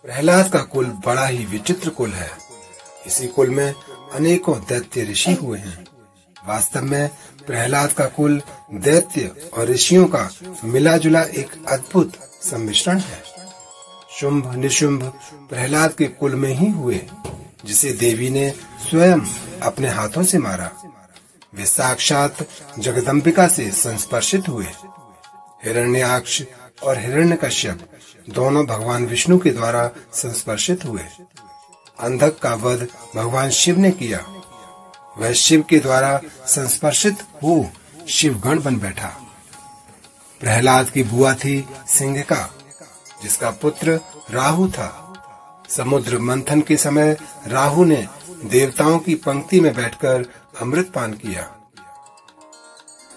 प्रहलाद का कुल बड़ा ही विचित्र कुल है। इसी कुल में अनेकों दैत्य ऋषि हुए हैं। वास्तव में प्रहलाद का कुल दैत्य और ऋषियों का मिला जुला एक अद्भुत सम्मिश्रण है। शुंभ निशुंभ प्रहलाद के कुल में ही हुए, जिसे देवी ने स्वयं अपने हाथों से मारा। वे साक्षात जगदम्बिका से संस्पर्शित हुए। हिरण्याक्ष और हिरण्यकश्यप दोनों भगवान विष्णु के द्वारा संस्पर्शित हुए। अंधक का वध भगवान शिव ने किया। वह शिव के द्वारा संस्पर्शित हो शिवगण बन बैठा। प्रहलाद की बुआ थी सिंहिका, जिसका पुत्र राहु था। समुद्र मंथन के समय राहु ने देवताओं की पंक्ति में बैठकर अमृत पान किया।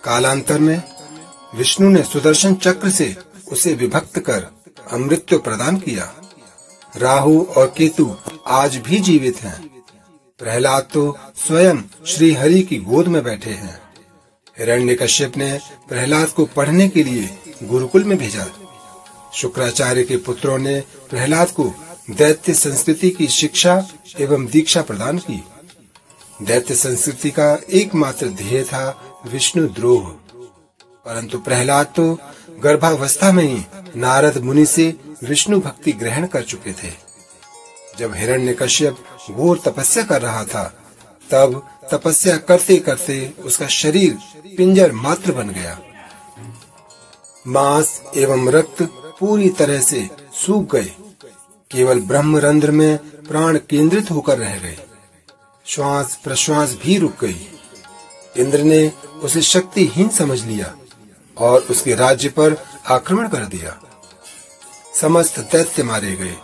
कालांतर में विष्णु ने सुदर्शन चक्र से उसे विभक्त कर अमृत्य प्रदान किया। राहु और केतु आज भी जीवित हैं। प्रहलाद तो स्वयं श्री हरि की गोद में बैठे हैं। हिरण्यकश्यप ने प्रहलाद को पढ़ने के लिए गुरुकुल में भेजा। शुक्राचार्य के पुत्रों ने प्रहलाद को दैत्य संस्कृति की शिक्षा एवं दीक्षा प्रदान की। दैत्य संस्कृति का एकमात्र ध्येय था विष्णु द्रोह, परंतु प्रहलाद तो गर्भावस्था में ही नारद मुनि से विष्णु भक्ति ग्रहण कर चुके थे। जब हिरण्यकश्यप घोर तपस्या कर रहा था, तब तपस्या करते करते उसका शरीर पिंजर मात्र बन गया। मांस एवं रक्त पूरी तरह से सूख गए। केवल ब्रह्मरंध्र में प्राण केंद्रित होकर रह गए। श्वास प्रश्वास भी रुक गई। इंद्र ने उसे शक्तिहीन समझ लिया और उसके राज्य पर आक्रमण कर दिया। समस्त दैत्य मारे गए,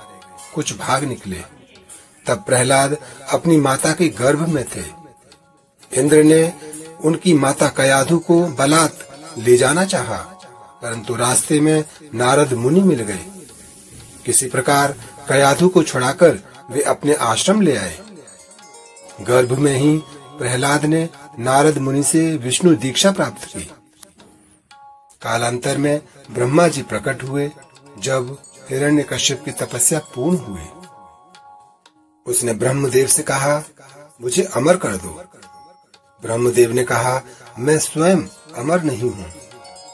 कुछ भाग निकले। तब प्रहलाद अपनी माता के गर्भ में थे। इंद्र ने उनकी माता कयाधु को बलात् ले जाना चाहा, परंतु रास्ते में नारद मुनि मिल गए। किसी प्रकार कयाधु को छुड़ाकर वे अपने आश्रम ले आए। गर्भ में ही प्रहलाद ने नारद मुनि से विष्णु दीक्षा प्राप्त की। कालांतर में ब्रह्मा जी प्रकट हुए। जब हिरण्यकश्यप की तपस्या पूर्ण हुई, उसने ब्रह्मदेव से कहा, मुझे अमर कर दो। ब्रह्मदेव ने कहा, मैं स्वयं अमर नहीं हूँ।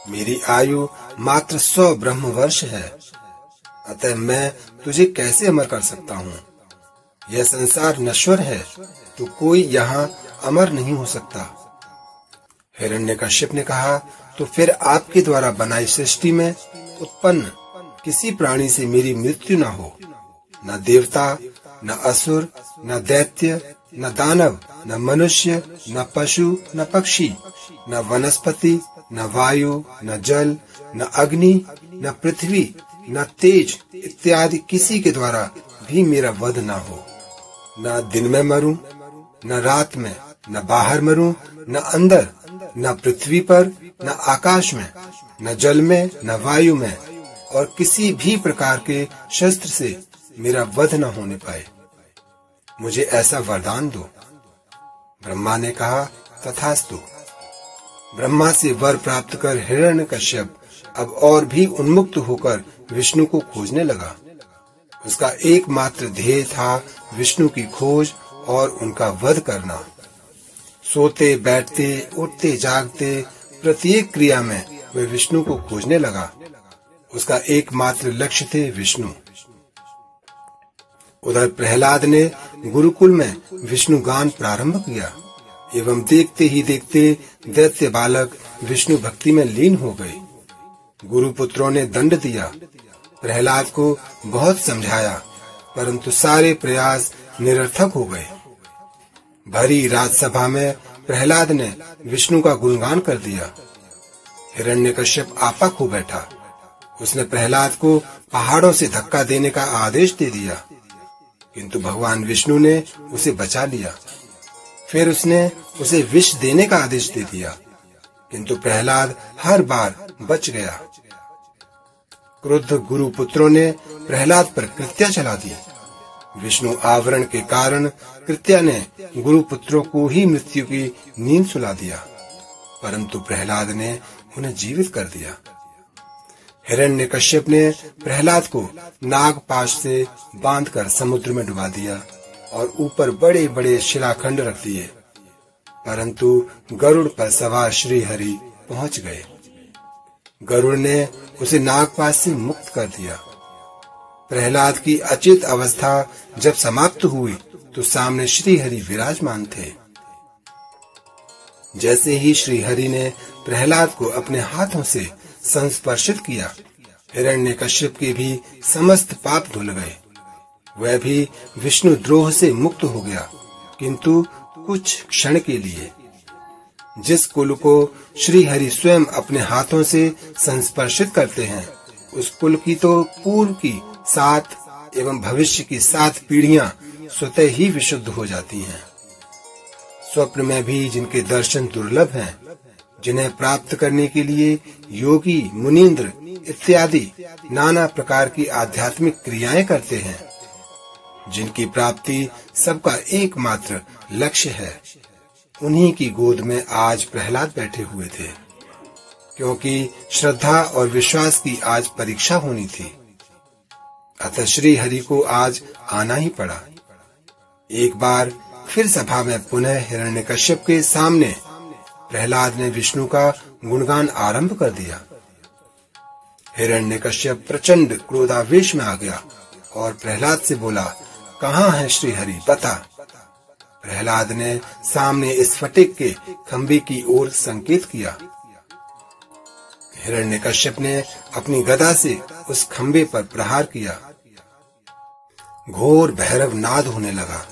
मेरी आयु मात्र 100 ब्रह्म वर्ष है, अतः मैं तुझे कैसे अमर कर सकता हूँ। यह संसार नश्वर है, तो कोई यहाँ अमर नहीं हो सकता। हिरण्यकश्यप ने कहा, तो फिर आपके द्वारा बनाई सृष्टि में उत्पन्न किसी प्राणी से मेरी मृत्यु न हो। न देवता, न असुर, न दैत्य, न दानव, न मनुष्य, न पशु, न पक्षी, न वनस्पति, न वायु, न जल, न अग्नि, न पृथ्वी, न तेज इत्यादि किसी के द्वारा भी मेरा वध न हो। न दिन में मरूं, न रात में, न बाहर मरूं, न अंदर, न पृथ्वी पर, न आकाश में, न जल में, न वायु में, और किसी भी प्रकार के शस्त्र से मेरा वध न होने पाए। मुझे ऐसा वरदान दो। ब्रह्मा ने कहा, तथास्तु। ब्रह्मा से वर प्राप्त कर हिरण्यकश्यप अब और भी उन्मुक्त होकर विष्णु को खोजने लगा। उसका एकमात्र ध्येय था विष्णु की खोज और उनका वध करना। सोते बैठते उठते जागते प्रत्येक क्रिया में वह विष्णु को खोजने लगा। उसका एकमात्र लक्ष्य थे विष्णु। उधर प्रहलाद ने गुरुकुल में विष्णु गान प्रारंभ किया एवं देखते ही देखते दैत्य बालक विष्णु भक्ति में लीन हो गए। गुरुपुत्रों ने दंड दिया। प्रहलाद को बहुत समझाया, परंतु सारे प्रयास निरर्थक हो गए। भरी राजसभा में प्रहलाद ने विष्णु का गुणगान कर दिया। हिरण्यकश्यप आपा खो बैठा। उसने प्रहलाद को पहाड़ों से धक्का देने का आदेश दे दिया, किंतु भगवान विष्णु ने उसे बचा लिया। फिर उसने उसे विष देने का आदेश दे दिया, किंतु प्रहलाद हर बार बच गया। क्रुद्ध गुरुपुत्रों ने प्रहलाद पर कृत्या चला दी। विष्णु आवरण के कारण कृत्या ने गुरुपुत्रों को ही मृत्यु की नींद सुला दिया, परंतु प्रहलाद ने उन्हें जीवित कर दिया। हिरण्यकश्यप ने प्रहलाद को नागपाश से बांधकर समुद्र में डुबा दिया और ऊपर बड़े बड़े शिलाखंड रख दिए, परंतु गरुड़ पर सवार श्री हरि पहुंच गए। गरुड़ ने उसे नागपाश से मुक्त कर दिया। प्रहलाद की अचेत अवस्था जब समाप्त हुई तो सामने श्री हरि विराजमान थे। जैसे ही श्री हरि ने प्रहलाद को अपने हाथों से संस्पर्शित किया, हिरण्यकश्यप के भी समस्त पाप धुल गए। वह भी विष्णु द्रोह से मुक्त हो गया, किंतु कुछ क्षण के लिए। जिस कुल को श्री हरि स्वयं अपने हाथों से संस्पर्शित करते हैं, उस कुल की तो पूर्व की 7 एवं भविष्य की 7 पीढ़ियां स्वतः ही विशुद्ध हो जाती हैं। स्वप्न में भी जिनके दर्शन दुर्लभ हैं, जिन्हें प्राप्त करने के लिए योगी, मुनींद्र इत्यादि नाना प्रकार की आध्यात्मिक क्रियाएं करते हैं, जिनकी प्राप्ति सबका एकमात्र लक्ष्य है, उन्हीं की गोद में आज प्रहलाद बैठे हुए थे, क्योंकि श्रद्धा और विश्वास की आज परीक्षा होनी थी। अतः श्री हरि को आज आना ही पड़ा। एक बार फिर सभा में पुनः हिरण्यकश्यप के सामने प्रहलाद ने विष्णु का गुणगान आरंभ कर दिया। हिरण्यकश्यप प्रचंड क्रोधावेश में आ गया और प्रहलाद से बोला, कहाँ है श्री हरि, बता। प्रहलाद ने सामने स्फटिक के खंभे की ओर संकेत किया। हिरण्यकश्यप ने अपनी गदा से उस खंभे पर प्रहार किया। घोर भैरव नाद होने लगा।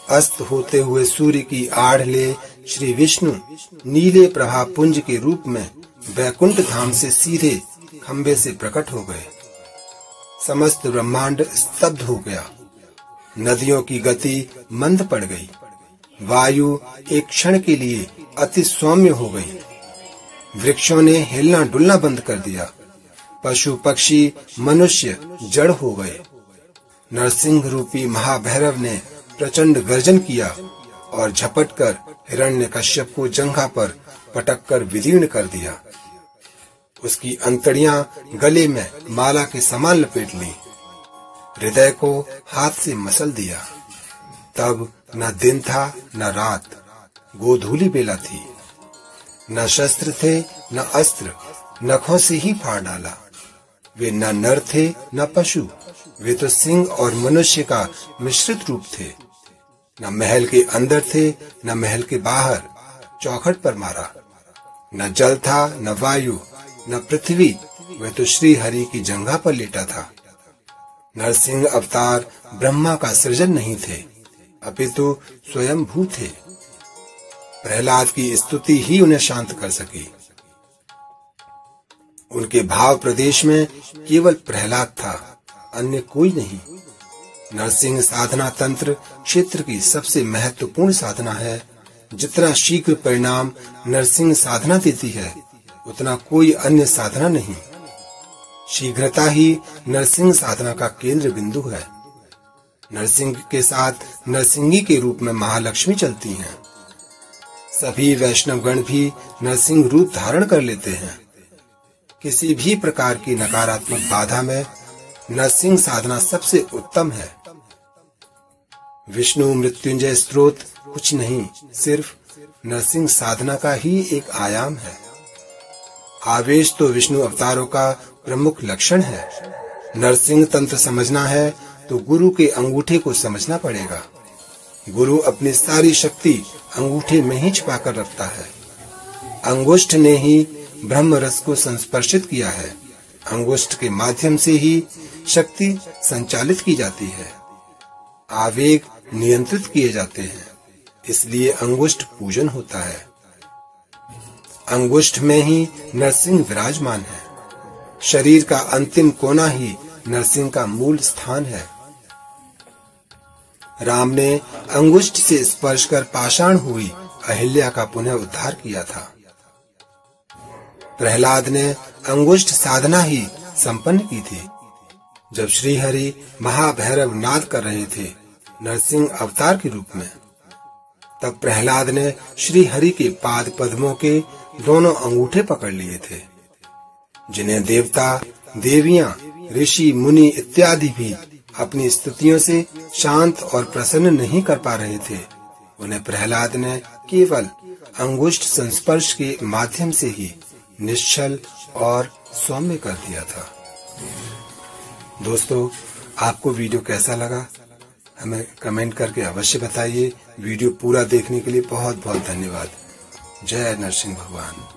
अस्त होते हुए सूर्य की आड़ ले श्री विष्णु नीले प्रभा पुंज के रूप में वैकुंठ धाम से सीधे खंभे से प्रकट हो गए। समस्त ब्रह्मांड स्तब्ध हो गया। नदियों की गति मंद पड़ गई। वायु एक क्षण के लिए अति सौम्य हो गई। वृक्षों ने हिलना डुलना बंद कर दिया। पशु पक्षी मनुष्य जड़ हो गए। नरसिंह रूपी महाभैरव ने प्रचंड गर्जन किया और झपटकर हिरण्यकश्यप को जंघा पर पटककर विदीर्ण कर दिया। उसकी अंतड़ियां गले में माला के समान लपेट ली। हृदय को हाथ से मसल दिया। तब न दिन था न रात, गोधूली बेला थी। न शस्त्र थे न अस्त्र, नखों से ही फाड़ डाला। वे न नर थे न पशु, वे तो सिंह और मनुष्य का मिश्रित रूप थे। न महल के अंदर थे न महल के बाहर, चौखट पर मारा। न जल था न वायु न पृथ्वी, वह तो श्री हरि की जंघा पर लेटा था। नरसिंह अवतार ब्रह्मा का सृजन नहीं थे, अपितु स्वयं भू थे। प्रहलाद की स्तुति ही उन्हें शांत कर सकी। उनके भाव प्रदेश में केवल प्रहलाद था, अन्य कोई नहीं। नरसिंह साधना तंत्र क्षेत्र की सबसे महत्वपूर्ण साधना है। जितना शीघ्र परिणाम नरसिंह साधना देती है, उतना कोई अन्य साधना नहीं। शीघ्रता ही नरसिंह साधना का केंद्र बिंदु है। नरसिंह के साथ नरसिंही के रूप में महालक्ष्मी चलती हैं। सभी वैष्णवगण भी नरसिंह रूप धारण कर लेते हैं। किसी भी प्रकार की नकारात्मक बाधा में नरसिंह साधना सबसे उत्तम है। विष्णु मृत्युंजय स्रोत कुछ नहीं, सिर्फ नरसिंह साधना का ही एक आयाम है। आवेश तो विष्णु अवतारों का प्रमुख लक्षण है। नरसिंह तंत्र समझना है तो गुरु के अंगूठे को समझना पड़ेगा। गुरु अपनी सारी शक्ति अंगूठे में ही छिपाकर रखता है। अंगुष्ठ ने ही ब्रह्म रस को संस्पर्शित किया है। अंगुष्ठ के माध्यम से ही शक्ति संचालित की जाती है, आवेग नियंत्रित किए जाते हैं। इसलिए अंगुष्ठ पूजन होता है। अंगुष्ठ में ही नरसिंह विराजमान है। शरीर का अंतिम कोना ही नरसिंह का मूल स्थान है। राम ने अंगुष्ठ से स्पर्श कर पाषाण हुई अहिल्या का पुनः उद्धार किया था। प्रहलाद ने अंगुष्ठ साधना ही संपन्न की थी। जब श्री हरि महाभैरव नाद कर रहे थे नरसिंह अवतार के रूप में, तब प्रहलाद ने श्री हरि के पाद पद्मों के दोनों अंगूठे पकड़ लिए थे, जिन्हें देवता देवियां, ऋषि, मुनि इत्यादि भी अपनी स्तुतियों से शांत और प्रसन्न नहीं कर पा रहे थे। उन्हें प्रहलाद ने केवल अंगुष्ठ संस्पर्श के माध्यम से ही निश्चल और सौम्य कर दिया था। दोस्तों, आपको वीडियो कैसा लगा हमें कमेंट करके अवश्य बताइए। वीडियो पूरा देखने के लिए बहुत बहुत धन्यवाद। जय नरसिंह भगवान।